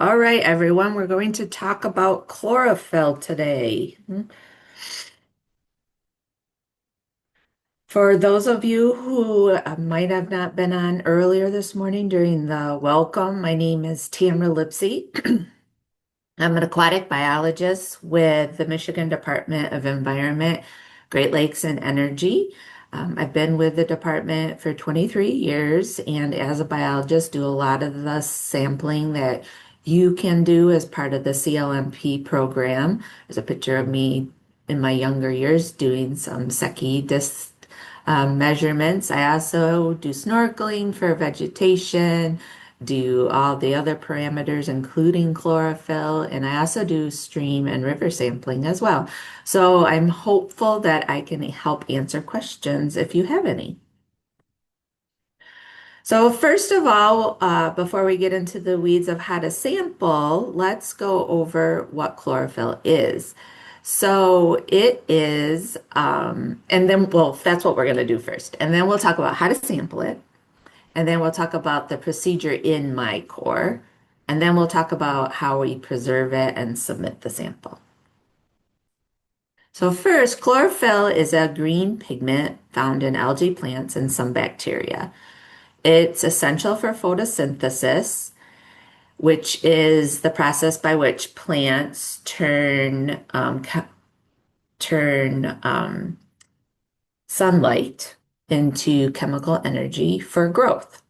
All right, everyone, we're going to talk about chlorophyll today. For those of you who might have not been on earlier this morning during the welcome, my name is Tamara Lipsey. I'm an aquatic biologist with the Michigan Department of Environment, Great Lakes, and Energy. I've been with the department for 23 years, and as a biologist, do a lot of the sampling that you can do as part of the CLMP program. There's a picture of me in my younger years doing some Secchi disc measurements. I also do snorkeling for vegetation, do all the other parameters, including chlorophyll, and I also do stream and river sampling as well. So I'm hopeful that I can help answer questions if you have any. So first of all, before we get into the weeds of how to sample, let's go over what chlorophyll is. So it is, and then, well, that's what we're going to do first. And then we'll talk about how to sample it. And then we'll talk about the procedure in MiCorps. And then we'll talk about how we preserve it and submit the sample. So first, chlorophyll is a green pigment found in algae plants and some bacteria. It's essential for photosynthesis, which is the process by which plants turn sunlight into chemical energy for growth.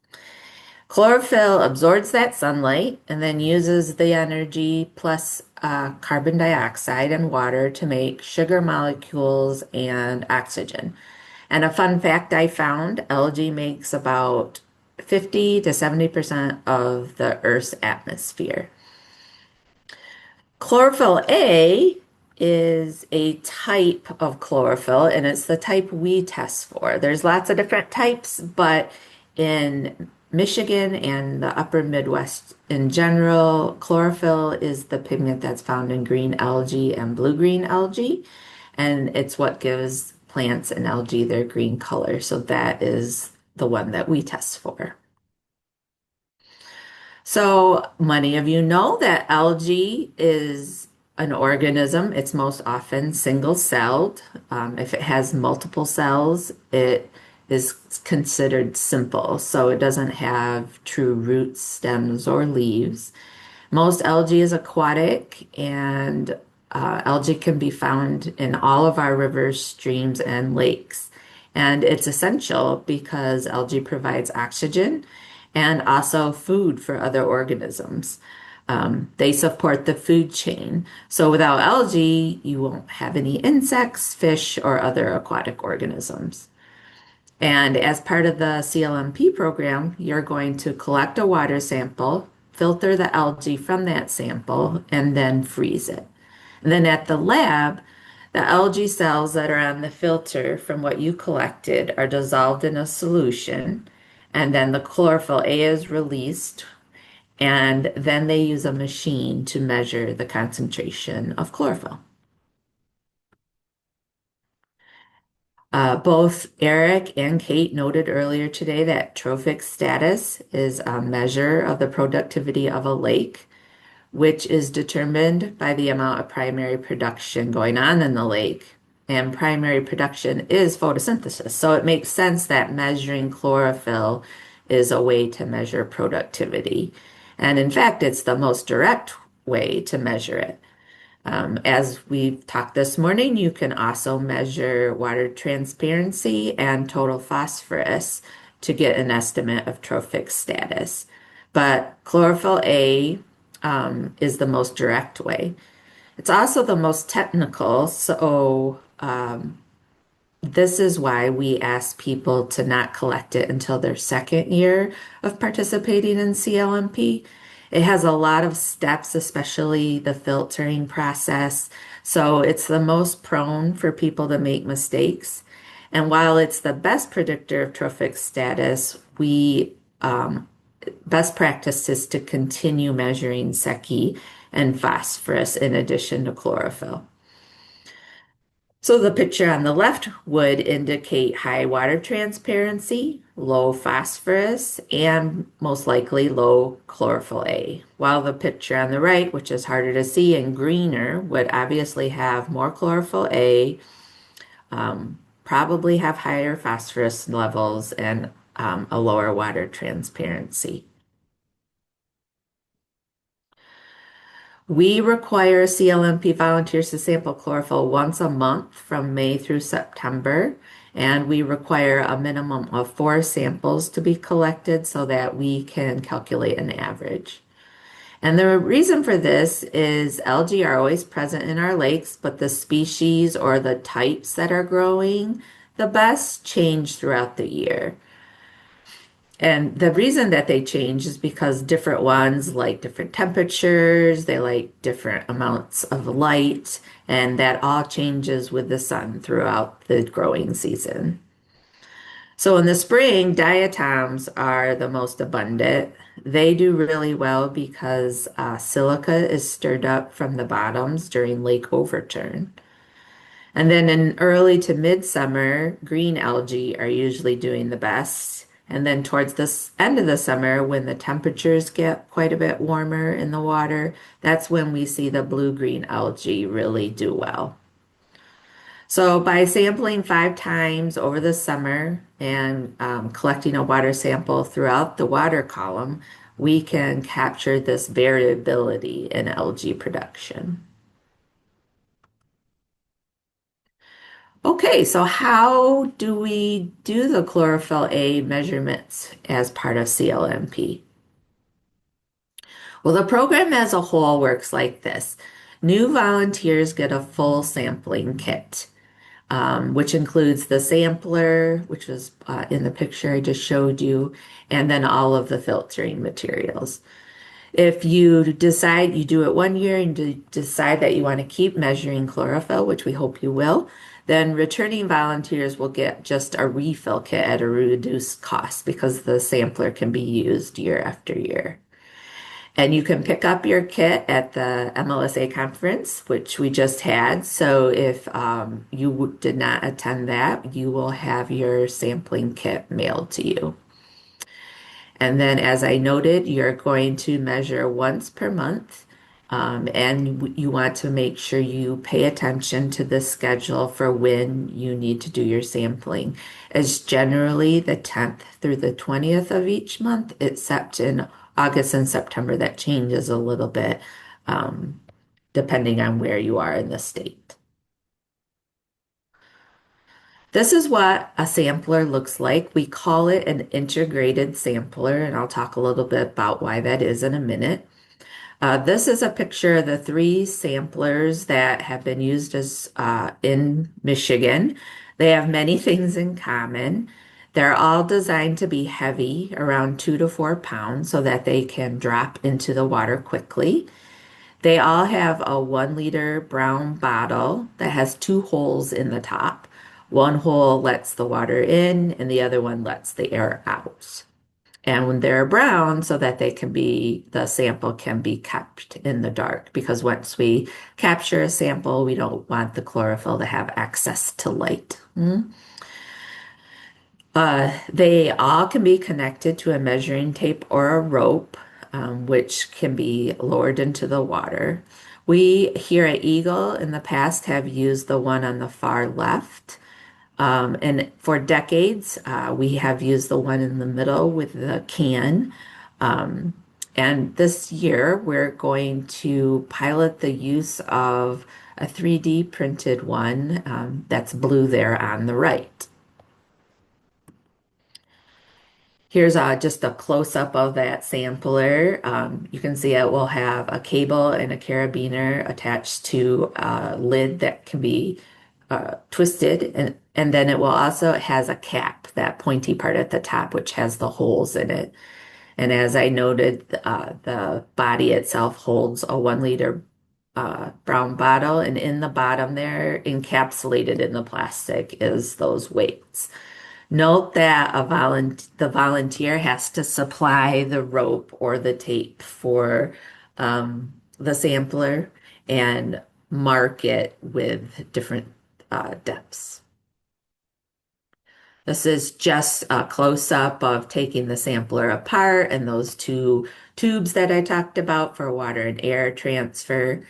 Chlorophyll absorbs that sunlight and then uses the energy plus carbon dioxide and water to make sugar molecules and oxygen. And a fun fact I found, algae makes about 50 to 70% of the Earth's atmosphere. Chlorophyll A is a type of chlorophyll, and it's the type we test for. There's lots of different types, but in Michigan and the upper Midwest in general, chlorophyll is the pigment that's found in green algae and blue-green algae, and it's what gives plants and algae their green color. So that is the one that we test for. So many of you know that algae is an organism. It's most often single-celled. If it has multiple cells, it is considered simple. So it doesn't have true roots, stems, or leaves. Most algae is aquatic, and algae can be found in all of our rivers, streams, and lakes. And it's essential because algae provides oxygen and also food for other organisms. They support the food chain. So without algae, you won't have any insects, fish, or other aquatic organisms. And as part of the CLMP program, you're going to collect a water sample, filter the algae from that sample, and then freeze it. And then at the lab, the algae cells that are on the filter from what you collected are dissolved in a solution, and then the chlorophyll A is released, and then they use a machine to measure the concentration of chlorophyll. Both Eric and Kate noted earlier today that trophic status is a measure of the productivity of a lake, which is determined by the amount of primary production going on in the lake. And primary production is photosynthesis. So it makes sense that measuring chlorophyll is a way to measure productivity. And in fact, it's the most direct way to measure it. As we've talked this morning, you can also measure water transparency and total phosphorus to get an estimate of trophic status. But chlorophyll A is the most direct way. It's also the most technical, so this is why we ask people to not collect it until their second year of participating in CLMP. It has a lot of steps, especially the filtering process. So it's the most prone for people to make mistakes. And while it's the best predictor of trophic status, we best practice is to continue measuring Secchi and phosphorus in addition to chlorophyll. So the picture on the left would indicate high water transparency, low phosphorus, and most likely low chlorophyll-A. While the picture on the right, which is harder to see and greener, would obviously have more chlorophyll-A, probably have higher phosphorus levels and a lower water transparency. We require CLMP volunteers to sample chlorophyll once a month from May through September, and we require a minimum of 4 samples to be collected so that we can calculate an average. And the reason for this is algae are always present in our lakes, but the species or the types that are growing the best change throughout the year. And the reason that they change is because different ones like different temperatures, they like different amounts of light, and that all changes with the sun throughout the growing season. So in the spring, diatoms are the most abundant. They do really well because silica is stirred up from the bottoms during lake overturn. And then in early to midsummer, green algae are usually doing the best. And then towards the end of the summer, when the temperatures get quite a bit warmer in the water, that's when we see the blue-green algae really do well. So by sampling 5 times over the summer and collecting a water sample throughout the water column, we can capture this variability in algae production. Okay, so how do we do the chlorophyll-A measurements as part of CLMP? Well, the program as a whole works like this. New volunteers get a full sampling kit, which includes the sampler, which was in the picture I just showed you, and then all of the filtering materials. If you decide you do it one year and decide that you want to keep measuring chlorophyll, which we hope you will, then returning volunteers will get just a refill kit at a reduced cost because the sampler can be used year after year. And you can pick up your kit at the MLSA conference, which we just had. So if you did not attend that, you will have your sampling kit mailed to you. And then, as I noted, you're going to measure once per month. And you want to make sure you pay attention to the schedule for when you need to do your sampling. It's generally the 10th through the 20th of each month, except in August and September, that changes a little bit depending on where you are in the state. This is what a sampler looks like. We call it an integrated sampler, and I'll talk a little bit about why that is in a minute. This is a picture of the 3 samplers that have been used as in Michigan. They have many things in common. They're all designed to be heavy, around 2 to 4 pounds, so that they can drop into the water quickly. They all have a 1 liter brown bottle that has 2 holes in the top. One hole lets the water in, and the other one lets the air out. And when they're brown, so that the sample can be kept in the dark, because once we capture a sample, we don't want the chlorophyll to have access to light. They all can be connected to a measuring tape or a rope, which can be lowered into the water. We here at Eagle in the past have used the one on the far left. And for decades, we have used the one in the middle with the can. And this year, we're going to pilot the use of a 3D printed one that's blue there on the right. Here's just a close-up of that sampler. You can see it will have a cable and a carabiner attached to a lid that can be twisted, and then it will also, it has a cap, that pointy part at the top, which has the holes in it. And as I noted, the body itself holds a 1 liter brown bottle, and in the bottom there, encapsulated in the plastic, is those weights. Note that the volunteer has to supply the rope or the tape for the sampler and mark it with different depths. This is just a close-up of taking the sampler apart and those two tubes that I talked about for water and air transfer.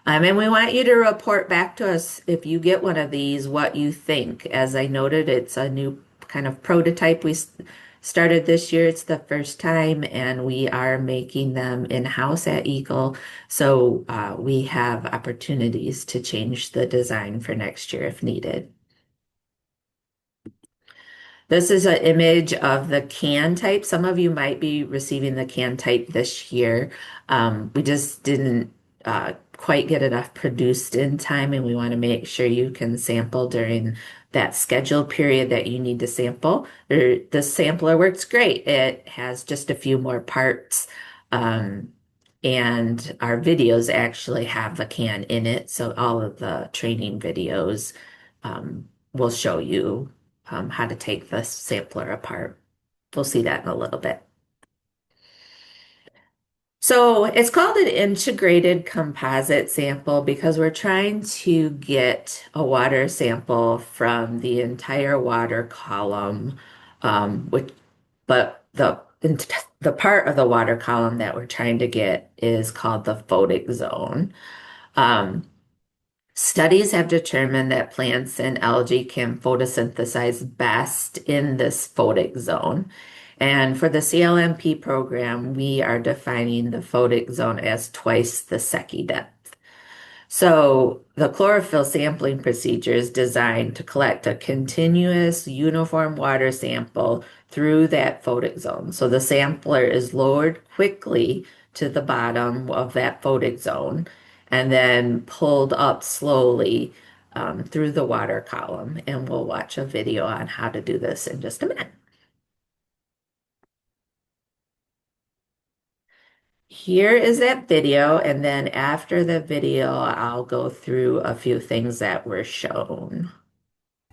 And we want you to report back to us if you get one of these, what you think. As I noted, it's a new kind of prototype we started this year. It's the first time, and we are making them in-house at Eagle. So we have opportunities to change the design for next year if needed. This is an image of the can type. Some of you might be receiving the can type this year. We just didn't quite get enough produced in time, and we want to make sure you can sample during that scheduled period that you need to sample. The sampler works great. It has just a few more parts, and our videos actually have the can in it. So all of the training videos will show you how to take the sampler apart. We'll see that in a little bit. So it's called an integrated composite sample because we're trying to get a water sample from the entire water column, but the part of the water column that we're trying to get is called the photic zone. Studies have determined that plants and algae can photosynthesize best in this photic zone. And for the CLMP program, we are defining the photic zone as twice the Secchi depth. So the chlorophyll sampling procedure is designed to collect a continuous uniform water sample through that photic zone. So the sampler is lowered quickly to the bottom of that photic zone and then pulled up slowly through the water column. And we'll watch a video on how to do this in just a minute. Here is that video, and then after the video, I'll go through a few things that were shown.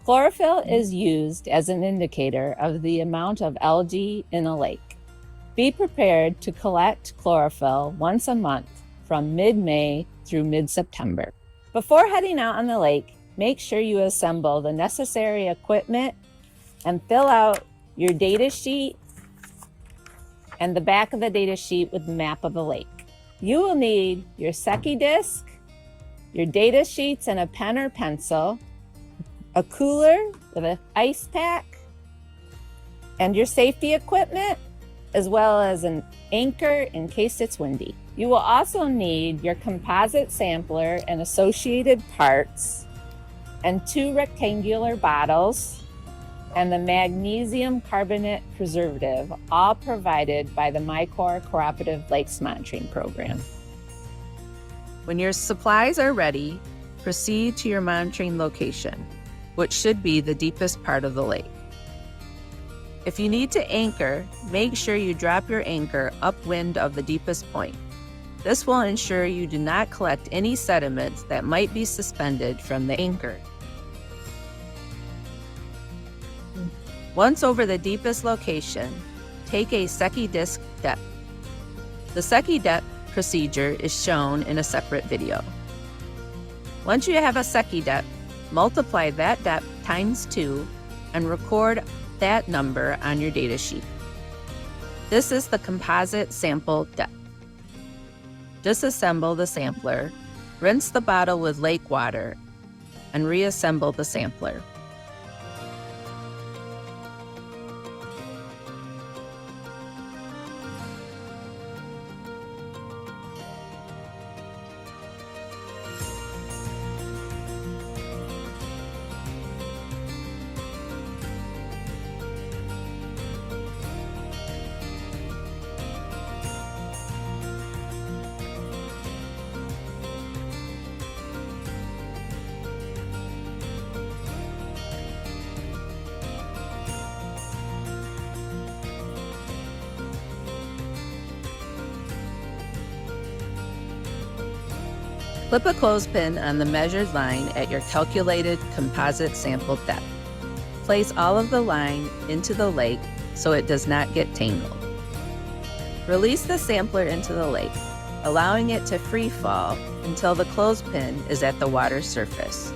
Chlorophyll is used as an indicator of the amount of algae in a lake. Be prepared to collect chlorophyll once a month from mid-May through mid-September. Before heading out on the lake, make sure you assemble the necessary equipment and fill out your data sheet and the back of the data sheet with the map of the lake. You will need your Secchi disc, your data sheets and a pen or pencil, a cooler with an ice pack, and your safety equipment, as well as an anchor in case it's windy. You will also need your composite sampler and associated parts, and 2 rectangular bottles, and the magnesium carbonate preservative, all provided by the MiCorps Cooperative Lakes Monitoring Program. When your supplies are ready, proceed to your monitoring location, which should be the deepest part of the lake. If you need to anchor, make sure you drop your anchor upwind of the deepest point. This will ensure you do not collect any sediments that might be suspended from the anchor. Once over the deepest location, take a Secchi disc depth. The Secchi depth procedure is shown in a separate video. Once you have a Secchi depth, multiply that depth times 2 and record that number on your data sheet. This is the composite sample depth. Disassemble the sampler, rinse the bottle with lake water, and reassemble the sampler. Clip a clothespin on the measured line at your calculated composite sample depth. Place all of the line into the lake so it does not get tangled. Release the sampler into the lake, allowing it to free fall until the clothespin is at the water surface.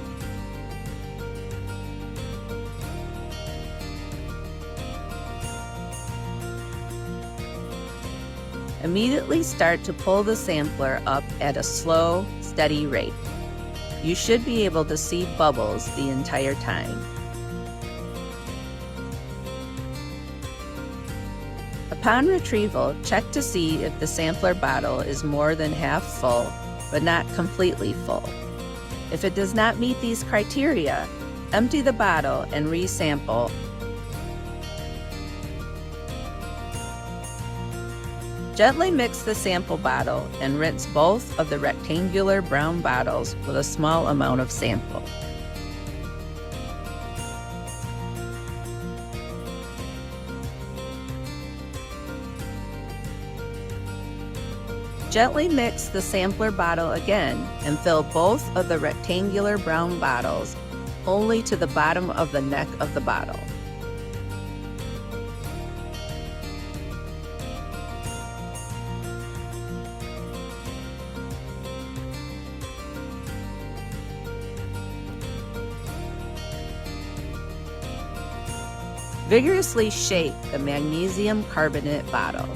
Immediately start to pull the sampler up at a slow, steady rate. You should be able to see bubbles the entire time. Upon retrieval, check to see if the sampler bottle is more than half full, but not completely full. If it does not meet these criteria, empty the bottle and resample. Gently mix the sample bottle and rinse both of the rectangular brown bottles with a small amount of sample. Gently mix the sampler bottle again and fill both of the rectangular brown bottles only to the bottom of the neck of the bottle. Vigorously shake the magnesium carbonate bottle.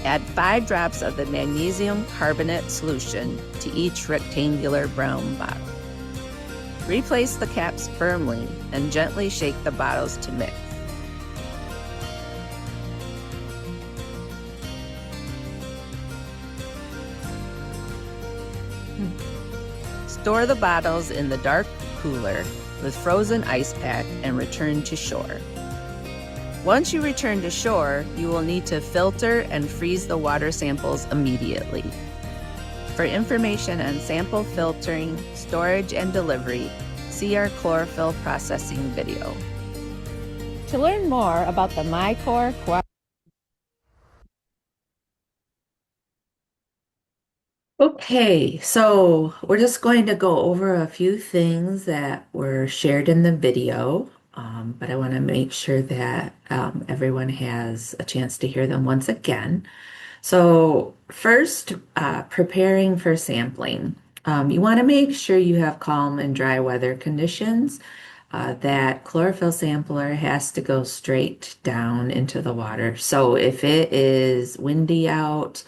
Add 5 drops of the magnesium carbonate solution to each rectangular brown bottle. Replace the caps firmly and gently shake the bottles to mix. Store the bottles in the dark cooler with frozen ice pack and return to shore. Once you return to shore, you will need to filter and freeze the water samples immediately. For information on sample filtering, storage, and delivery, see our chlorophyll processing video. To learn more about the MiCorps Cooperative. Okay, so we're just going to go over a few things that were shared in the video, but I want to make sure that everyone has a chance to hear them once again. So first, preparing for sampling. You want to make sure you have calm and dry weather conditions. That chlorophyll sampler has to go straight down into the water. So if it is windy out,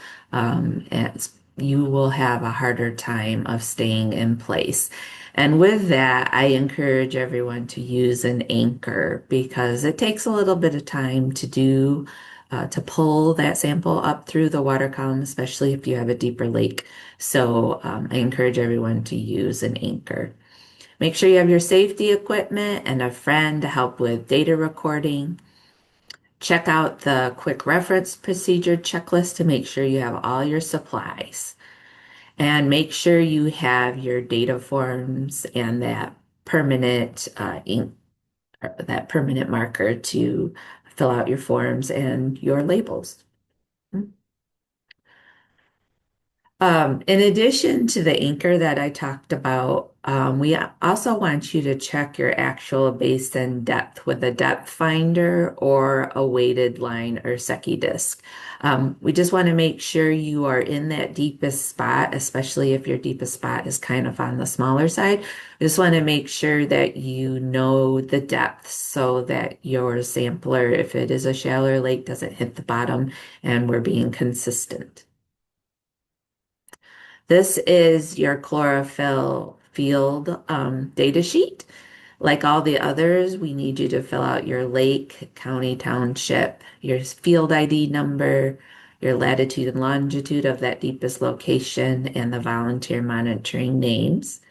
you will have a harder time of staying in place. And with that, I encourage everyone to use an anchor because it takes a little bit of time to pull that sample up through the water column, especially if you have a deeper lake. So I encourage everyone to use an anchor. Make sure you have your safety equipment and a friend to help with data recording. Check out the quick reference procedure checklist to make sure you have all your supplies. And make sure you have your data forms and that permanent ink, that permanent marker to fill out your forms and your labels. In addition to the anchor that I talked about, we also want you to check your actual basin depth with a depth finder or a weighted line or Secchi disc. We just want to make sure you are in that deepest spot, especially if your deepest spot is kind of on the smaller side. We just want to make sure that you know the depth so that your sampler, if it is a shallower lake, doesn't hit the bottom and we're being consistent. This is your chlorophyll field data sheet. Like all the others, we need you to fill out your lake, county, township, your field ID number, your latitude and longitude of that deepest location, and the volunteer monitoring names.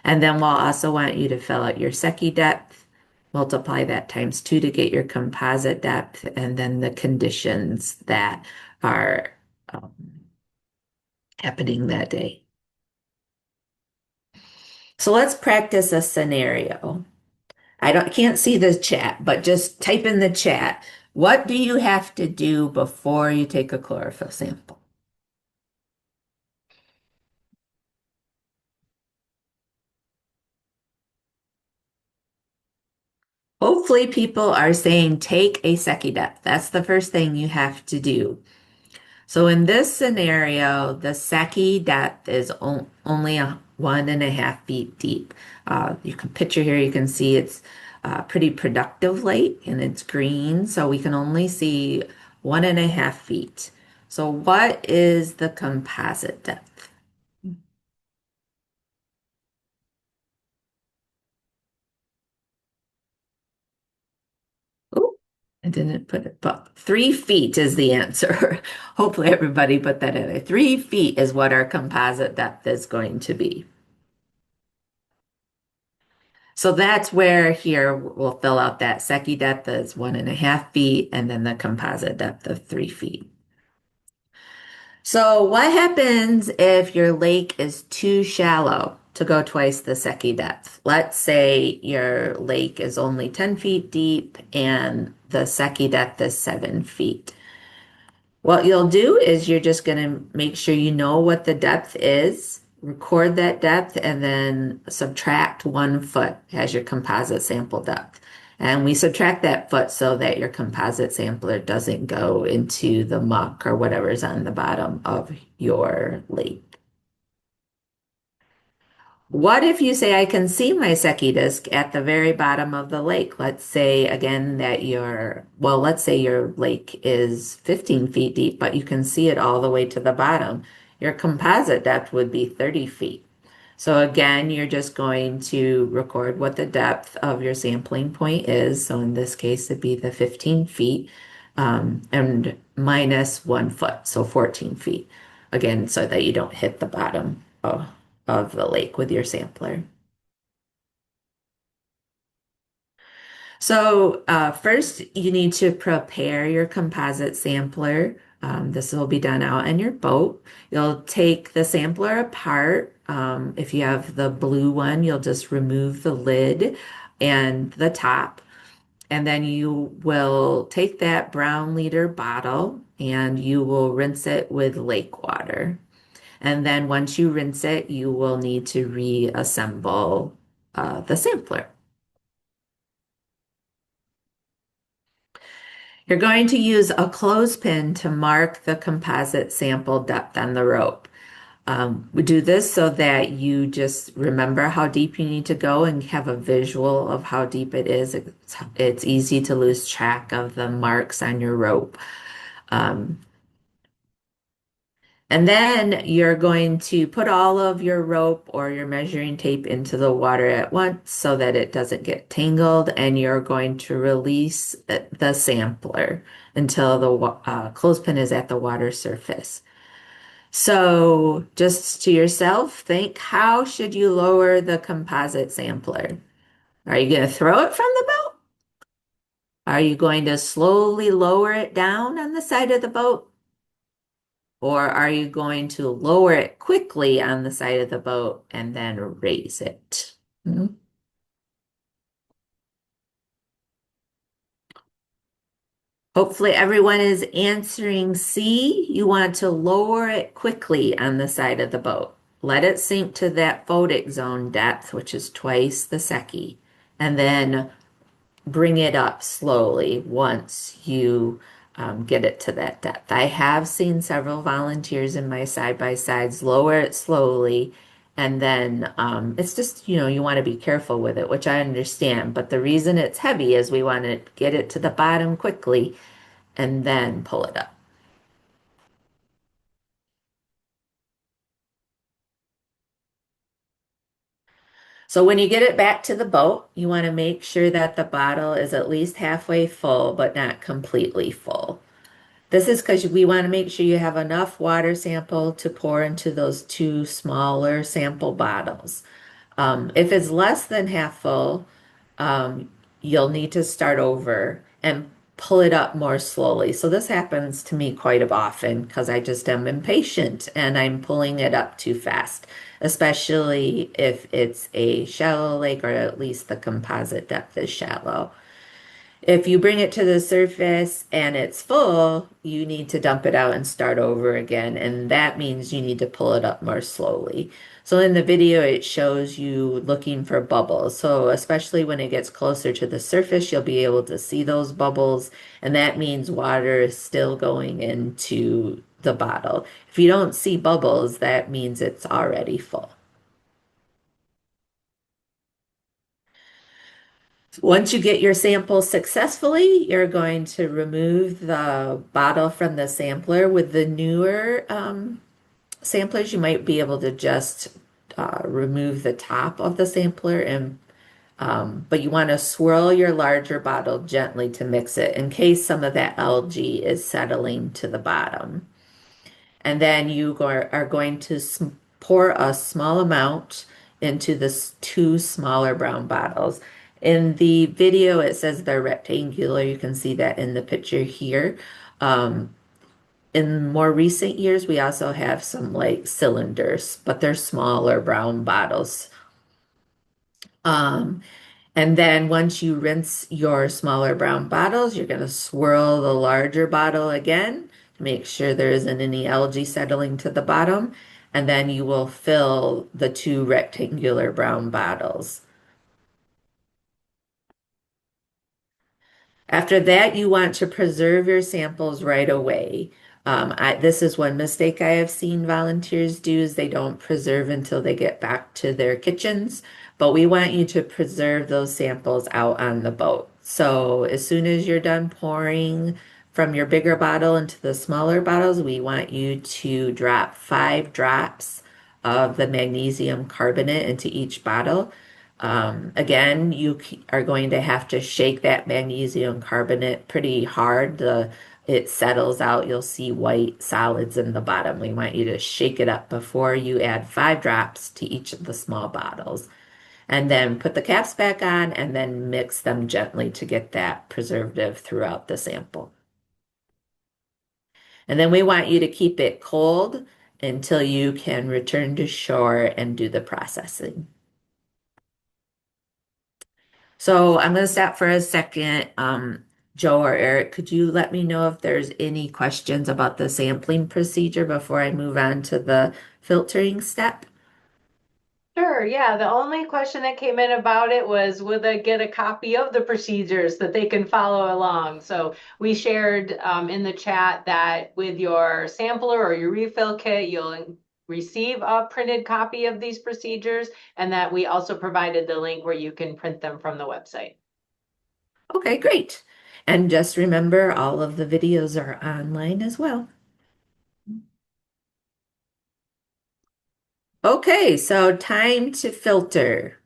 And then we'll also want you to fill out your Secchi depth, multiply that times 2 to get your composite depth, and then the conditions that are happening that day. So let's practice a scenario. Can't see the chat, but just type in the chat. What do you have to do before you take a chlorophyll sample? Hopefully people are saying take a Secchi depth. That's the first thing you have to do. So in this scenario, the Secchi depth is only 1.5 feet deep. You can picture here, you can see it's a pretty productive lake and it's green, so we can only see 1.5 feet. So what is the composite depth? Oh, I didn't put it, but 3 feet is the answer. Hopefully everybody put that in there. 3 feet is what our composite depth is going to be. So that's where here we'll fill out that Secchi depth is 1.5 feet and then the composite depth of 3 feet. So what happens if your lake is too shallow to go twice the Secchi depth? Let's say your lake is only 10 feet deep and the Secchi depth is 7 feet. What you'll do is you're just going to make sure you know what the depth is, record that depth, and then subtract 1 foot as your composite sample depth. And we subtract that foot so that your composite sampler doesn't go into the muck or whatever's on the bottom of your lake. What if you say, I can see my Secchi disk at the very bottom of the lake? Let's say again that let's say your lake is 15 feet deep, but you can see it all the way to the bottom. Your composite depth would be 30 feet. So again, you're just going to record what the depth of your sampling point is. So in this case, it'd be the 15 feet and minus 1 foot, so 14 feet. Again, so that you don't hit the bottom of the lake with your sampler. So first, you need to prepare your composite sampler. This will be done out in your boat. You'll take the sampler apart. If you have the blue one, you'll just remove the lid and the top. And then you will take that brown liter bottle and you will rinse it with lake water. And then once you rinse it, you will need to reassemble the sampler. You're going to use a clothespin to mark the composite sample depth on the rope. We do this so that you just remember how deep you need to go and have a visual of how deep it is. It's easy to lose track of the marks on your rope. Um, And then you're going to put all of your rope or your measuring tape into the water at once so that it doesn't get tangled. And you're going to release the sampler until the clothespin is at the water surface. So just to yourself, think, how should you lower the composite sampler? Are you going to throw it from the boat? Are you going to slowly lower it down on the side of the boat? Or are you going to lower it quickly on the side of the boat and then raise it? Hmm? Hopefully everyone is answering C. You want to lower it quickly on the side of the boat. Let it sink to that photic zone depth, which is twice the Secchi, and then bring it up slowly once you get it to that depth. I have seen several volunteers in my side-by-sides lower it slowly, and then it's just, you want to be careful with it, which I understand. But the reason it's heavy is we want to get it to the bottom quickly and then pull it up. So when you get it back to the boat, you want to make sure that the bottle is at least halfway full, but not completely full. This is because we want to make sure you have enough water sample to pour into those two smaller sample bottles. If it's less than half full, you'll need to start over and pull it up more slowly. So this happens to me quite often because I just am impatient and I'm pulling it up too fast, especially if it's a shallow lake or at least the composite depth is shallow. If you bring it to the surface and it's full, you need to dump it out and start over again. And that means you need to pull it up more slowly. So in the video, it shows you looking for bubbles. So especially when it gets closer to the surface, you'll be able to see those bubbles. And that means water is still going into the bottle. If you don't see bubbles, that means it's already full. Once you get your sample successfully, you're going to remove the bottle from the sampler. With the newer samplers, you might be able to just remove the top of the sampler and but you want to swirl your larger bottle gently to mix it in case some of that algae is settling to the bottom. And then are going to pour a small amount into the two smaller brown bottles. In the video, it says they're rectangular. You can see that in the picture here. Um, in more recent years, we also have some like cylinders, but they're smaller brown bottles. Um, and then once you rinse your smaller brown bottles, you're going to swirl the larger bottle again to make sure there isn't any algae settling to the bottom. And then you will fill the two rectangular brown bottles. After that, you want to preserve your samples right away. This is one mistake I have seen volunteers do is they don't preserve until they get back to their kitchens, but we want you to preserve those samples out on the boat. So as soon as you're done pouring from your bigger bottle into the smaller bottles, we want you to drop 5 drops of the magnesium carbonate into each bottle. Again, you are going to have to shake that magnesium carbonate pretty hard. It settles out. You'll see white solids in the bottom. We want you to shake it up before you add 5 drops to each of the small bottles. And then put the caps back on and then mix them gently to get that preservative throughout the sample. And then we want you to keep it cold until you can return to shore and do the processing. So I'm going to stop for a second. Joe or Eric, could you let me know if there's any questions about the sampling procedure before I move on to the filtering step? Sure, yeah. The only question that came in about it was, will they get a copy of the procedures that they can follow along? So we shared in the chat that with your sampler or your refill kit, you'll receive a printed copy of these procedures, and that we also provided the link where you can print them from the website. Okay, great. And just remember, all of the videos are online as well. Okay, so time to filter.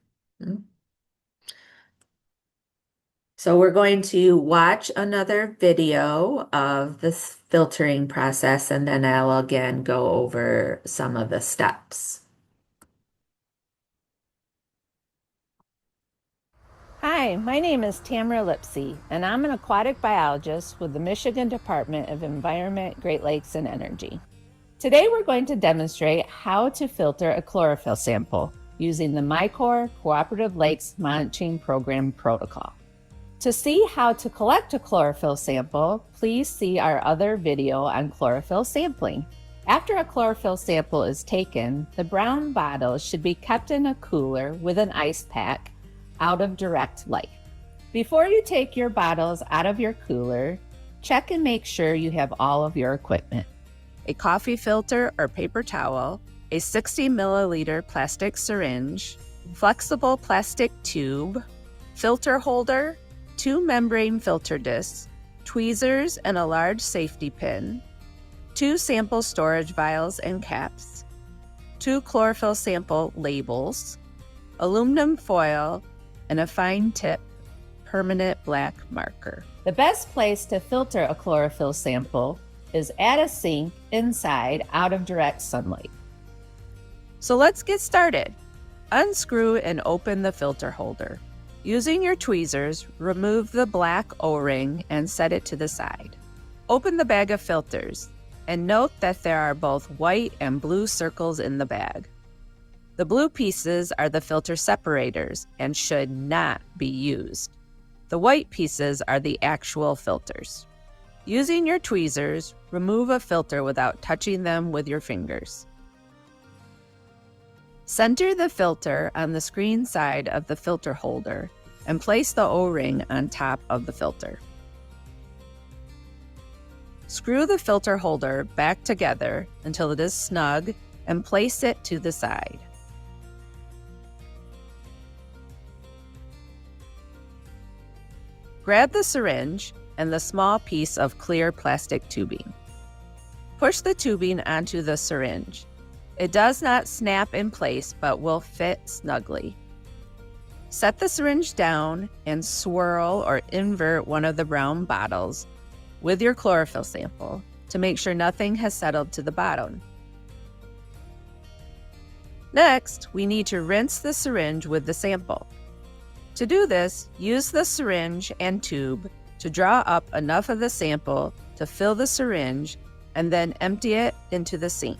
So we're going to watch another video of this filtering process, and then I'll again go over some of the steps. Hi, my name is Tamara Lipsey, and I'm an aquatic biologist with the Michigan Department of Environment, Great Lakes, and Energy. Today we're going to demonstrate how to filter a chlorophyll sample using the MiCorps Cooperative Lakes Monitoring Program protocol. To see how to collect a chlorophyll sample, please see our other video on chlorophyll sampling. After a chlorophyll sample is taken, the brown bottles should be kept in a cooler with an ice pack out of direct light. Before you take your bottles out of your cooler, check and make sure you have all of your equipment. A coffee filter or paper towel, a 60 milliliter plastic syringe, flexible plastic tube, filter holder, 2 membrane filter discs, tweezers and a large safety pin, 2 sample storage vials and caps, 2 chlorophyll sample labels, aluminum foil, and a fine tip permanent black marker. The best place to filter a chlorophyll sample is at a sink inside out of direct sunlight. So let's get started. Unscrew and open the filter holder. Using your tweezers, remove the black O-ring and set it to the side. Open the bag of filters and note that there are both white and blue circles in the bag. The blue pieces are the filter separators and should not be used. The white pieces are the actual filters. Using your tweezers, remove a filter without touching them with your fingers. Center the filter on the screen side of the filter holder and place the O-ring on top of the filter. Screw the filter holder back together until it is snug and place it to the side. Grab the syringe and the small piece of clear plastic tubing. Push the tubing onto the syringe. It does not snap in place but will fit snugly. Set the syringe down and swirl or invert one of the brown bottles with your chlorophyll sample to make sure nothing has settled to the bottom. Next, we need to rinse the syringe with the sample. To do this, use the syringe and tube to draw up enough of the sample to fill the syringe and then empty it into the sink.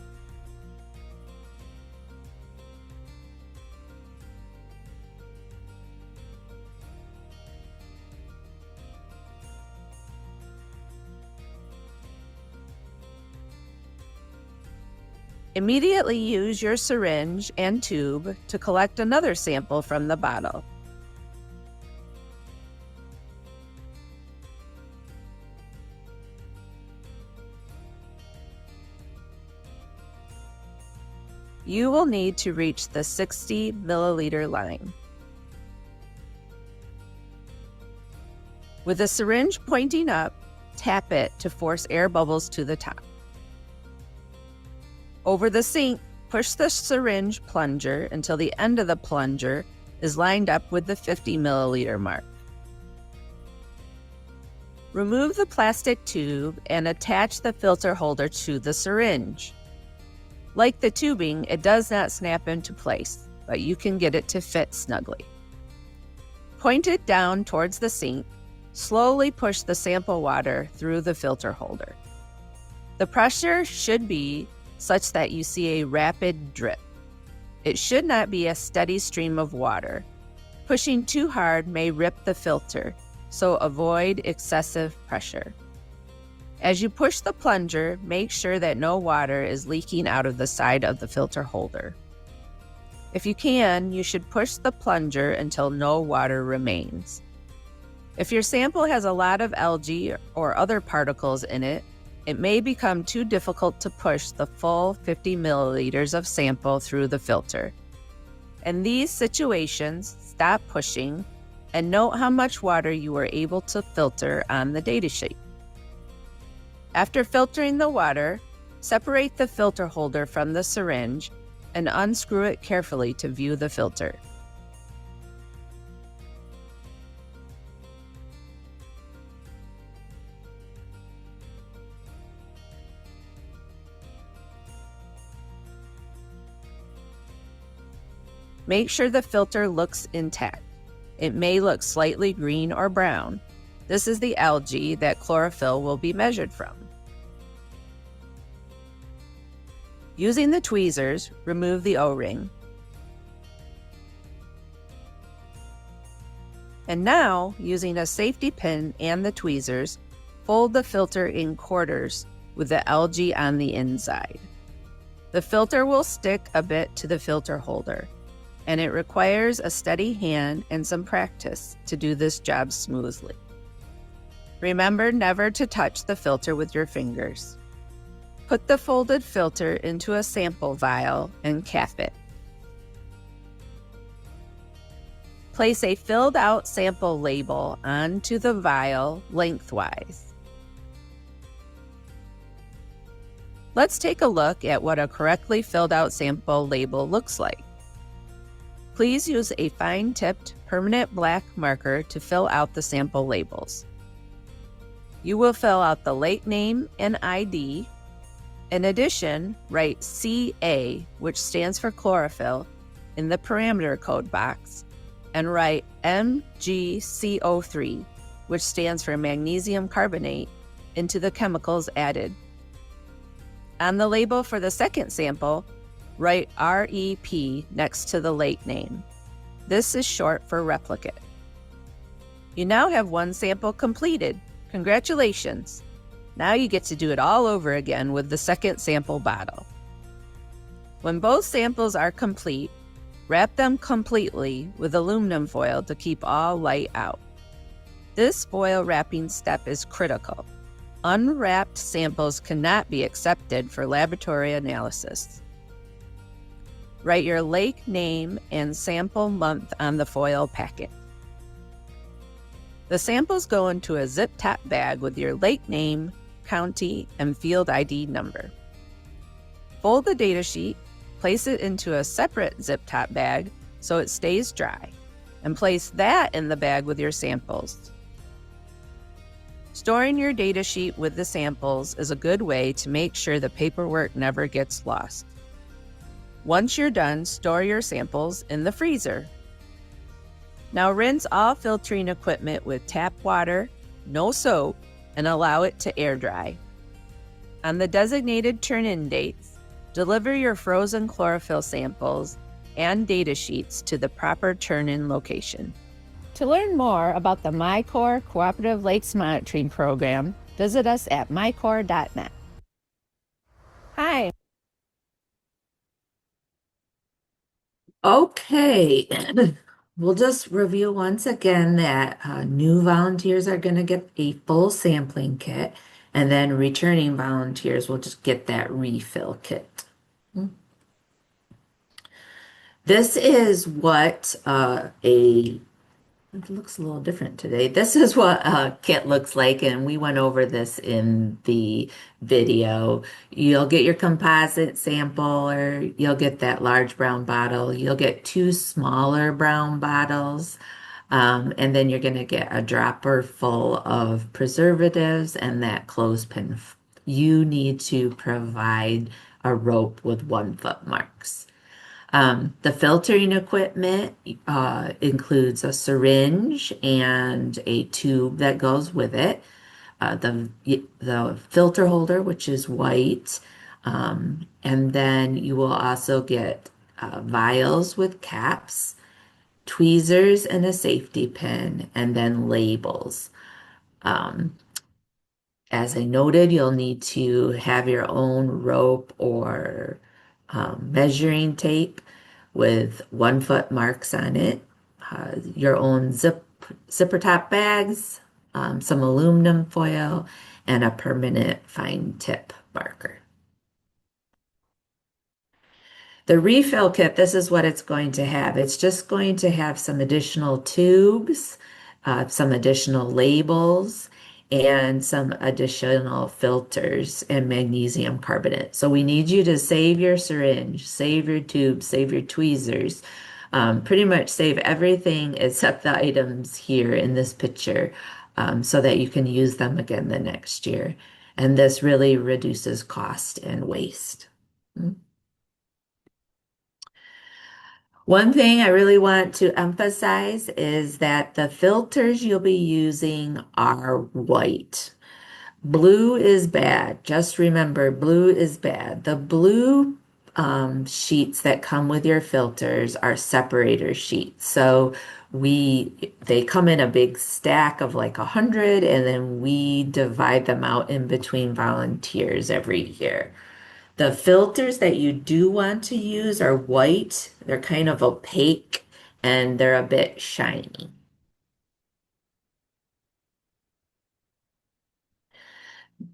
Immediately use your syringe and tube to collect another sample from the bottle. You will need to reach the 60 milliliter line. With the syringe pointing up, tap it to force air bubbles to the top. Over the sink, push the syringe plunger until the end of the plunger is lined up with the 50 milliliter mark. Remove the plastic tube and attach the filter holder to the syringe. Like the tubing, it does not snap into place, but you can get it to fit snugly. Point it down towards the sink. Slowly push the sample water through the filter holder. The pressure should be such that you see a rapid drip. It should not be a steady stream of water. Pushing too hard may rip the filter, so avoid excessive pressure. As you push the plunger, make sure that no water is leaking out of the side of the filter holder. If you can, you should push the plunger until no water remains. If your sample has a lot of algae or other particles in it, it may become too difficult to push the full 50 milliliters of sample through the filter. In these situations, stop pushing and note how much water you were able to filter on the datasheet. After filtering the water, separate the filter holder from the syringe and unscrew it carefully to view the filter. Make sure the filter looks intact. It may look slightly green or brown. This is the algae that chlorophyll will be measured from. Using the tweezers, remove the O-ring. And now, using a safety pin and the tweezers, fold the filter in quarters with the algae on the inside. The filter will stick a bit to the filter holder, and it requires a steady hand and some practice to do this job smoothly. Remember never to touch the filter with your fingers. Put the folded filter into a sample vial and cap it. Place a filled out sample label onto the vial lengthwise. Let's take a look at what a correctly filled out sample label looks like. Please use a fine-tipped permanent black marker to fill out the sample labels. You will fill out the lake name and ID. In addition, write CA, which stands for chlorophyll, in the parameter code box, and write MgCO3, which stands for magnesium carbonate, into the chemicals added. On the label for the second sample, write REP next to the lake name. This is short for replicate. You now have one sample completed. Congratulations! Now you get to do it all over again with the second sample bottle. When both samples are complete, wrap them completely with aluminum foil to keep all light out. This foil wrapping step is critical. Unwrapped samples cannot be accepted for laboratory analysis. Write your lake name and sample month on the foil packet. The samples go into a zip-top bag with your lake name, county, and field ID number. Fold the datasheet, place it into a separate zip-top bag so it stays dry, and place that in the bag with your samples. Storing your datasheet with the samples is a good way to make sure the paperwork never gets lost. Once you're done, store your samples in the freezer. Now rinse all filtering equipment with tap water, no soap, and allow it to air dry. On the designated turn-in dates, deliver your frozen chlorophyll samples and datasheets to the proper turn-in location. To learn more about the MiCorps Cooperative Lakes Monitoring Program, visit us at micorps.net. Hi. Okay, we'll just review once again that new volunteers are going to get a full sampling kit, and then returning volunteers will just get that refill kit. This is what it looks a little different today. This is what a kit looks like, and we went over this in the video. You'll get your composite sampler, you'll get that large brown bottle, you'll get two smaller brown bottles, and then you're going to get a dropper full of preservatives and that clothespin. You need to provide a rope with 1 foot marks. The filtering equipment includes a syringe and a tube that goes with it. The filter holder, which is white, and then you will also get vials with caps, tweezers, and a safety pin, and then labels. As I noted, you'll need to have your own rope or measuring tape with 1 foot marks on it, your own zipper top bags, some aluminum foil, and a permanent fine tip marker. The refill kit, this is what it's going to have. It's just going to have some additional tubes, some additional labels, and some additional filters and magnesium carbonate. So we need you to save your syringe, save your tubes, save your tweezers, pretty much save everything except the items here in this picture, so that you can use them again the next year. And this really reduces cost and waste. One thing I really want to emphasize is that the filters you'll be using are white. Blue is bad. Just remember, blue is bad. The blue sheets that come with your filters are separator sheets. So they come in a big stack of like 100, and then we divide them out in between volunteers every year. The filters that you do want to use are white. They're kind of opaque and they're a bit shiny.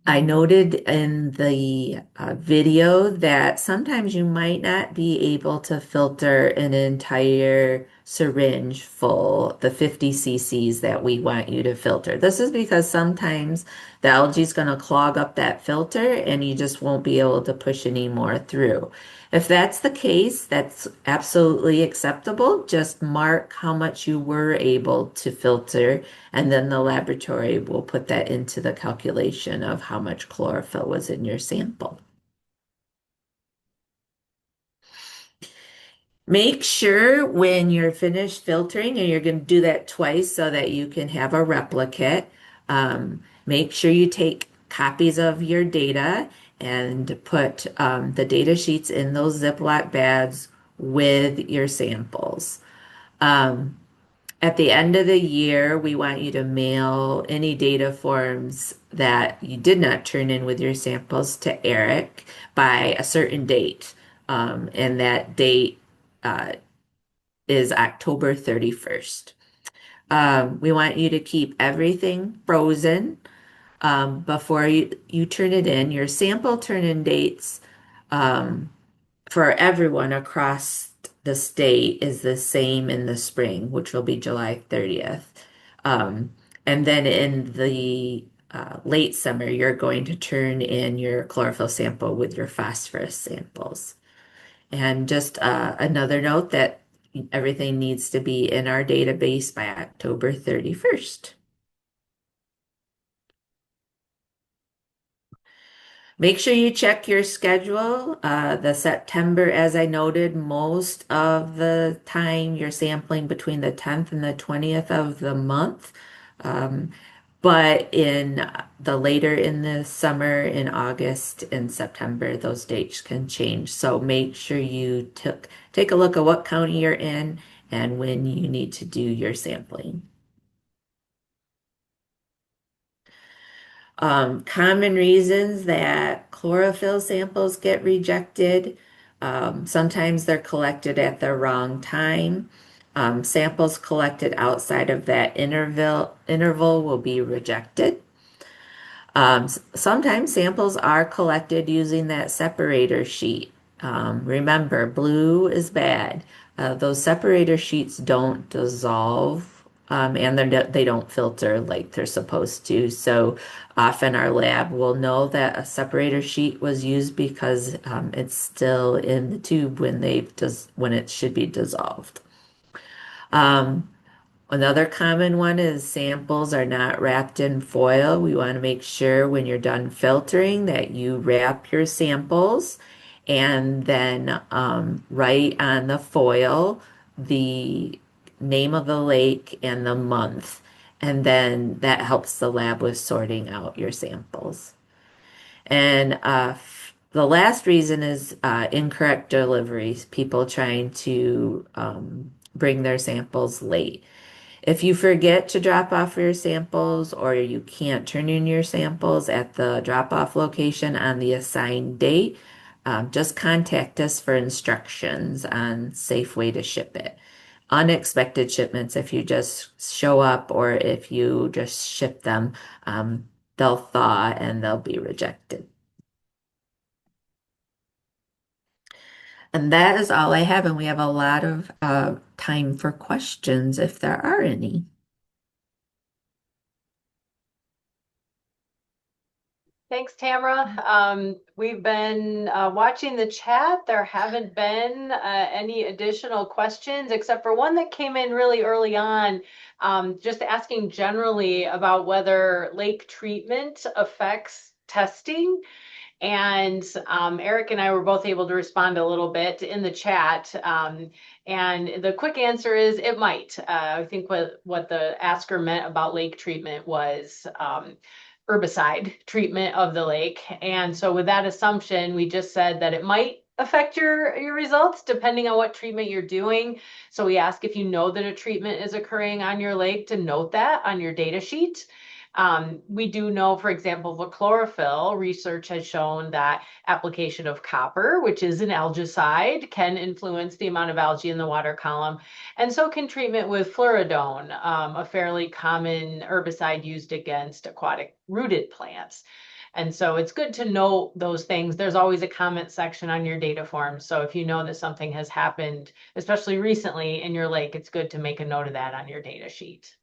I noted in the video that sometimes you might not be able to filter an entire syringe full, the 50 cc's that we want you to filter. This is because sometimes the algae is going to clog up that filter and you just won't be able to push any more through. If that's the case, that's absolutely acceptable. Just mark how much you were able to filter, and then the laboratory will put that into the calculation of how much chlorophyll was in your sample. Make sure when you're finished filtering, and you're going to do that twice so that you can have a replicate, make sure you take copies of your data and put the data sheets in those Ziploc bags with your samples. At the end of the year, we want you to mail any data forms that you did not turn in with your samples to Eric by a certain date. And that date is October 31st. We want you to keep everything frozen before you turn it in. Your sample turn-in dates for everyone across the state is the same in the spring, which will be July 30th. And then in the late summer, you're going to turn in your chlorophyll sample with your phosphorus samples. And just another note that everything needs to be in our database by October 31st. Make sure you check your schedule. The September, as I noted, most of the time you're sampling between the 10th and the 20th of the month. Um, but in the later in the summer, in August and September, those dates can change. So make sure you take a look at what county you're in and when you need to do your sampling. Common reasons that chlorophyll samples get rejected. Sometimes they're collected at the wrong time. Samples collected outside of that interval will be rejected. Sometimes samples are collected using that separator sheet. Remember, blue is bad. Those separator sheets don't dissolve, and they don't filter like they're supposed to. So often our lab will know that a separator sheet was used because it's still in the tube when it should be dissolved. Um, Another common one is samples are not wrapped in foil. We want to make sure when you're done filtering that you wrap your samples and then write on the foil the name of the lake and the month. And then that helps the lab with sorting out your samples. And the last reason is incorrect deliveries, people trying to bring their samples late. If you forget to drop off your samples or you can't turn in your samples at the drop-off location on the assigned date, just contact us for instructions on safe way to ship it. Unexpected shipments, if you just show up or if you just ship them, they'll thaw and they'll be rejected. And that is all I have, and we have a lot of time for questions if there are any. Thanks, Tamara. We've been watching the chat. There haven't been any additional questions except for one that came in really early on, just asking generally about whether lake treatment affects testing. And Eric and I were both able to respond a little bit in the chat. And the quick answer is it might. I think what the asker meant about lake treatment was herbicide treatment of the lake. And so with that assumption, we just said that it might affect your results depending on what treatment you're doing. So we ask if you know that a treatment is occurring on your lake to note that on your data sheet. We do know, for example, for chlorophyll, research has shown that application of copper, which is an algicide, can influence the amount of algae in the water column. And so can treatment with fluoridone, a fairly common herbicide used against aquatic rooted plants. And so it's good to know those things. There's always a comment section on your data form. So if you know that something has happened, especially recently in your lake, it's good to make a note of that on your data sheet.